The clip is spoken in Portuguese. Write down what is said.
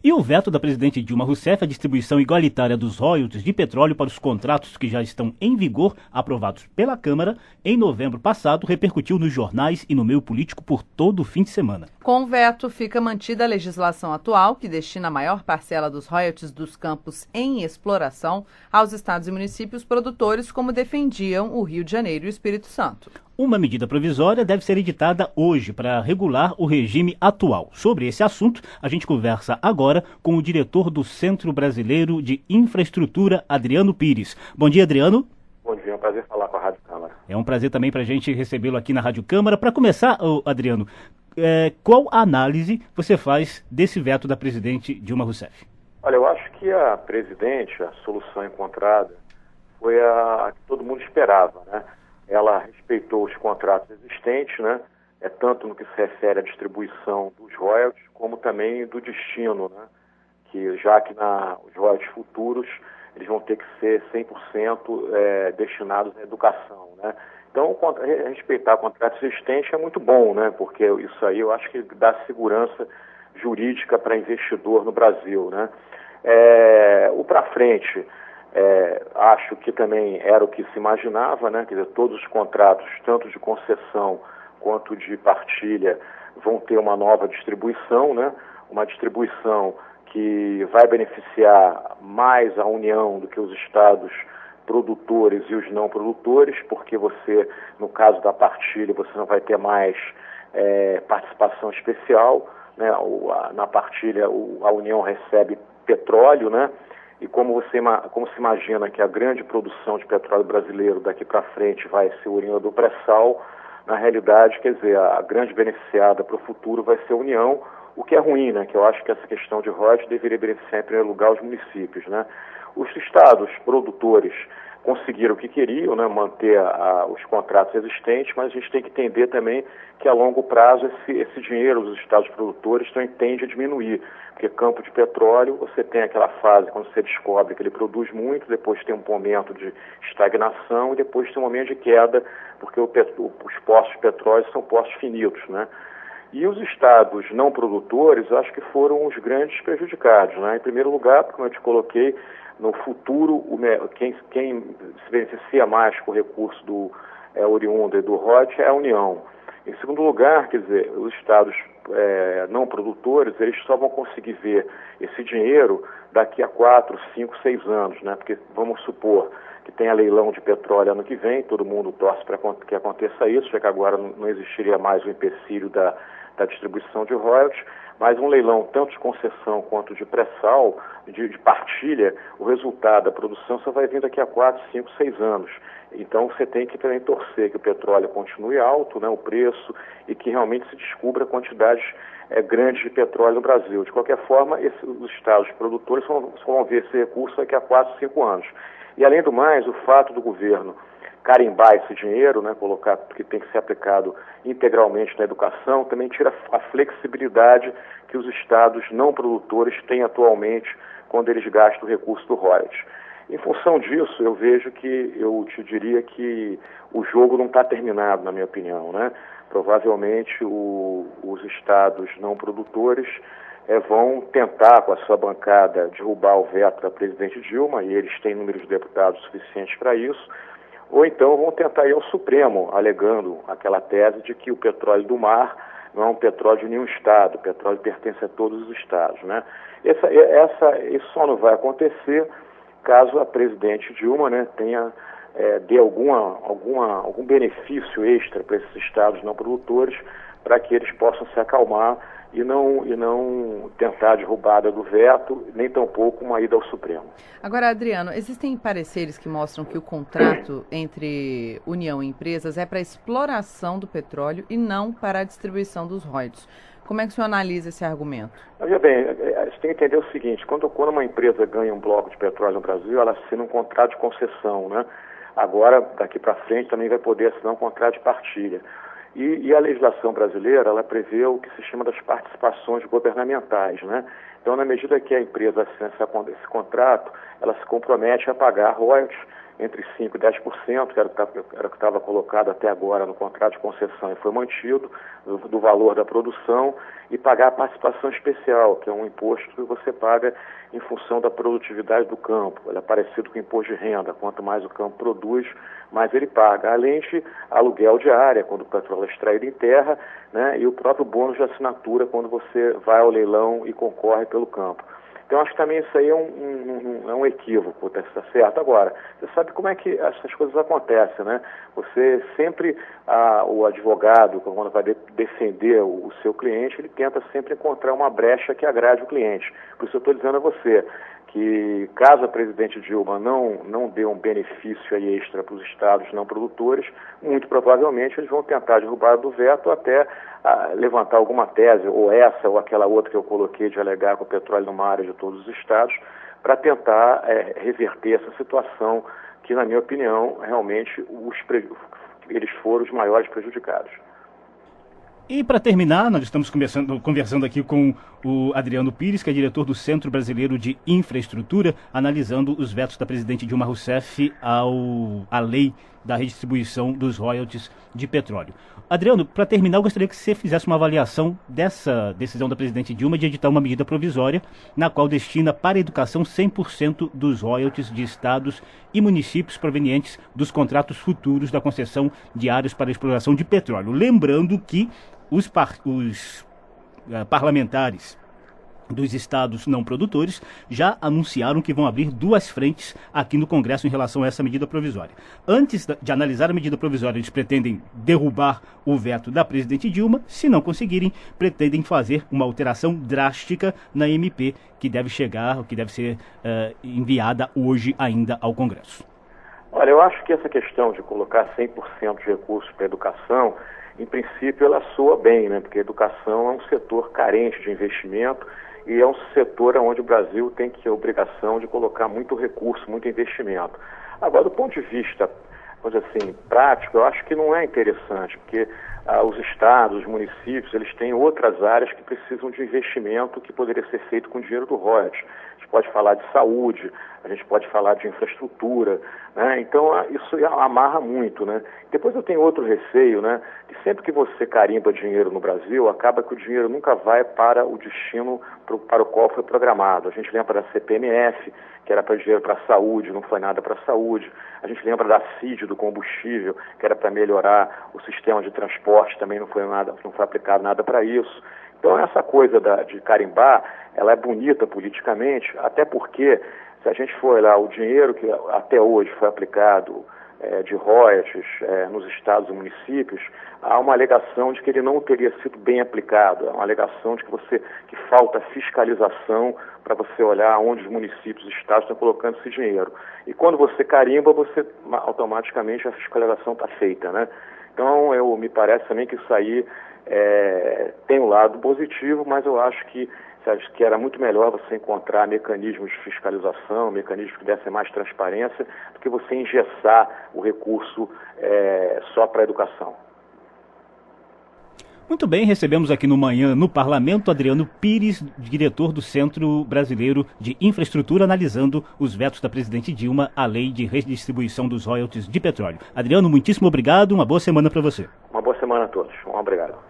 E o veto da presidente Dilma Rousseff à distribuição igualitária dos royalties de petróleo para os contratos que já estão em vigor, aprovados pela Câmara, em novembro passado, repercutiu nos jornais e no meio político por todo o fim de semana. Com o veto, fica mantida a legislação atual, que destina a maior parcela dos royalties dos campos em exploração aos estados e municípios produtores, como defendiam o Rio de Janeiro e o Espírito Santo. Uma medida provisória deve ser editada hoje para regular o regime atual. Sobre esse assunto, a gente conversa agora com o diretor do Centro Brasileiro de Infraestrutura, Adriano Pires. Bom dia, Adriano. Bom dia, é um prazer falar com a Rádio Câmara. É um prazer também para a gente recebê-lo aqui na Rádio Câmara. Para começar, Adriano, qual análise você faz desse veto da presidente Dilma Rousseff? Olha, eu acho que a presidente, a solução encontrada, foi a que todo mundo esperava, né? Ela respeitou os contratos existentes, né? Tanto no que se refere à distribuição dos royalties, como também do destino, né? Que já que os royalties futuros, eles vão ter que ser 100% destinados à educação, né? Então, respeitar contratos existentes é muito bom, né? Porque isso aí eu acho que dá segurança jurídica para investidor no Brasil, né? O para frente, acho que também era o que se imaginava, né? Quer dizer, todos os contratos, tanto de concessão quanto de partilha, vão ter uma nova distribuição, né? Uma distribuição que vai beneficiar mais a União do que os estados produtores e os não produtores, porque você, no caso da partilha, você não vai ter mais participação especial, né? Na partilha, a União recebe petróleo, né? E como se imagina que a grande produção de petróleo brasileiro daqui para frente vai ser oriunda do pré-sal, na realidade, quer dizer, a grande beneficiada para o futuro vai ser a União, o que é ruim, né? Que eu acho que essa questão de royalties deveria beneficiar em primeiro lugar os municípios, né? Os estados produtores conseguiram o que queriam, né? Manter os contratos existentes, mas a gente tem que entender também que a longo prazo esse dinheiro dos estados produtores tende a diminuir, porque campo de petróleo, você tem aquela fase quando você descobre que ele produz muito, depois tem um momento de estagnação e depois tem um momento de queda, porque os poços de petróleo são poços finitos, né? E os estados não produtores, acho que foram os grandes prejudicados, né? Em primeiro lugar, como eu te coloquei, no futuro, quem se beneficia mais com o recurso oriundo e do royalties é a União. Em segundo lugar, quer dizer, os estados não produtores, eles só vão conseguir ver esse dinheiro daqui a 4, 5, 6 anos, né? Porque vamos supor que tenha leilão de petróleo ano que vem, todo mundo torce para que aconteça isso, já que agora não existiria mais o empecilho da distribuição de royalties, mas um leilão tanto de concessão quanto de pré-sal, de partilha, o resultado da produção só vai vir daqui a 4, 5, 6 anos. Então você tem que também torcer que o petróleo continue alto, né, o preço, e que realmente se descubra quantidades grandes de petróleo no Brasil. De qualquer forma, os estados produtores só vão ver esse recurso daqui a 4, 5 anos. E além do mais, o fato do governo carimbar esse dinheiro, né, colocar que tem que ser aplicado integralmente na educação, também tira a flexibilidade que os estados não produtores têm atualmente quando eles gastam o recurso do royalties. Em função disso, eu te diria que o jogo não está terminado, na minha opinião, né? Provavelmente os estados não produtores vão tentar, com a sua bancada, derrubar o veto da presidente Dilma, e eles têm número de deputados suficientes para isso, ou então vão tentar ir ao Supremo, alegando aquela tese de que o petróleo do mar não é um petróleo de nenhum estado, o petróleo pertence a todos os estados, né? Isso só não vai acontecer caso a presidente Dilma, né, dê algum benefício extra para esses estados não produtores, para que eles possam se acalmar e não tentar a derrubada do veto, nem tampouco uma ida ao Supremo. Agora, Adriano, existem pareceres que mostram que o contrato entre União e empresas é para exploração do petróleo e não para a distribuição dos royalties. Como é que o senhor analisa esse argumento? Veja bem, você tem que entender o seguinte: quando uma empresa ganha um bloco de petróleo no Brasil, ela assina um contrato de concessão, né? Agora, daqui para frente, também vai poder assinar um contrato de partilha. E a legislação brasileira, ela prevê o que se chama das participações governamentais, né? Então, na medida que a empresa assina esse contrato, ela se compromete a pagar royalties entre 5% e 10%, que era o que estava colocado até agora no contrato de concessão e foi mantido, do valor da produção, e pagar a participação especial, que é um imposto que você paga em função da produtividade do campo. Ele é parecido com o imposto de renda. Quanto mais o campo produz, mais ele paga. Além de aluguel de área, quando o petróleo é extraído em terra, né, e o próprio bônus de assinatura, quando você vai ao leilão e concorre pelo campo. Então, acho que também isso aí é um equívoco, tá certo? Agora, você sabe como é que essas coisas acontecem, né? Você sempre, o advogado, quando vai defender o seu cliente, ele tenta sempre encontrar uma brecha que agrade o cliente. Por isso eu estou dizendo a você que, caso a presidente Dilma não dê um benefício aí extra para os estados não produtores, muito provavelmente eles vão tentar derrubar do veto até levantar alguma tese, ou essa ou aquela outra que eu coloquei de alegar que o petróleo não é uma área de todos os estados, para tentar reverter essa situação que, na minha opinião, realmente eles foram os maiores prejudicados. E para terminar, nós estamos conversando aqui com o Adriano Pires, que é diretor do Centro Brasileiro de Infraestrutura, analisando os vetos da presidente Dilma Rousseff à lei da redistribuição dos royalties de petróleo. Adriano, para terminar, eu gostaria que você fizesse uma avaliação dessa decisão da presidente Dilma de editar uma medida provisória na qual destina para a educação 100% dos royalties de estados e municípios provenientes dos contratos futuros da concessão de áreas para exploração de petróleo. Lembrando que os parlamentares dos estados não produtores já anunciaram que vão abrir duas frentes aqui no Congresso em relação a essa medida provisória. Antes de analisar a medida provisória, eles pretendem derrubar o veto da presidente Dilma. Se não conseguirem, pretendem fazer uma alteração drástica na MP, que deve ser enviada hoje ainda ao Congresso. Olha, eu acho que essa questão de colocar 100% de recursos para a educação, em princípio, ela soa bem, né? Porque a educação é um setor carente de investimento e é um setor onde o Brasil tem a obrigação de colocar muito recurso, muito investimento. Agora, do ponto de vista, vamos dizer assim, prático, eu acho que não é interessante, porque os estados, os municípios, eles têm outras áreas que precisam de investimento que poderia ser feito com dinheiro do royalties. A gente pode falar de saúde, a gente pode falar de infraestrutura, né? Então isso amarra muito, né? Depois eu tenho outro receio, né? Que sempre que você carimba dinheiro no Brasil, acaba que o dinheiro nunca vai para o destino para o qual foi programado. A gente lembra da CPMF, que era para dinheiro para a saúde, não foi nada para a saúde. A gente lembra da CID, do combustível, que era para melhorar o sistema de transporte, também não foi aplicado nada para isso. Então essa coisa de carimbar, ela é bonita politicamente, até porque, se a gente for olhar o dinheiro que até hoje foi aplicado de royalties nos estados e municípios, há uma alegação de que ele não teria sido bem aplicado, há uma alegação de que falta fiscalização para você olhar onde os municípios e estados estão colocando esse dinheiro. E quando você carimba, automaticamente a fiscalização está feita, né? Então, me parece também que isso aí tem um lado positivo, mas eu acho que era muito melhor você encontrar mecanismos de fiscalização, mecanismos que dessem mais transparência, do que você engessar o recurso só para a educação. Muito bem, recebemos aqui no Manhã no Parlamento Adriano Pires, diretor do Centro Brasileiro de Infraestrutura, analisando os vetos da presidente Dilma à lei de redistribuição dos royalties de petróleo. Adriano, muitíssimo obrigado, uma boa semana para você. Uma boa semana a todos, obrigado.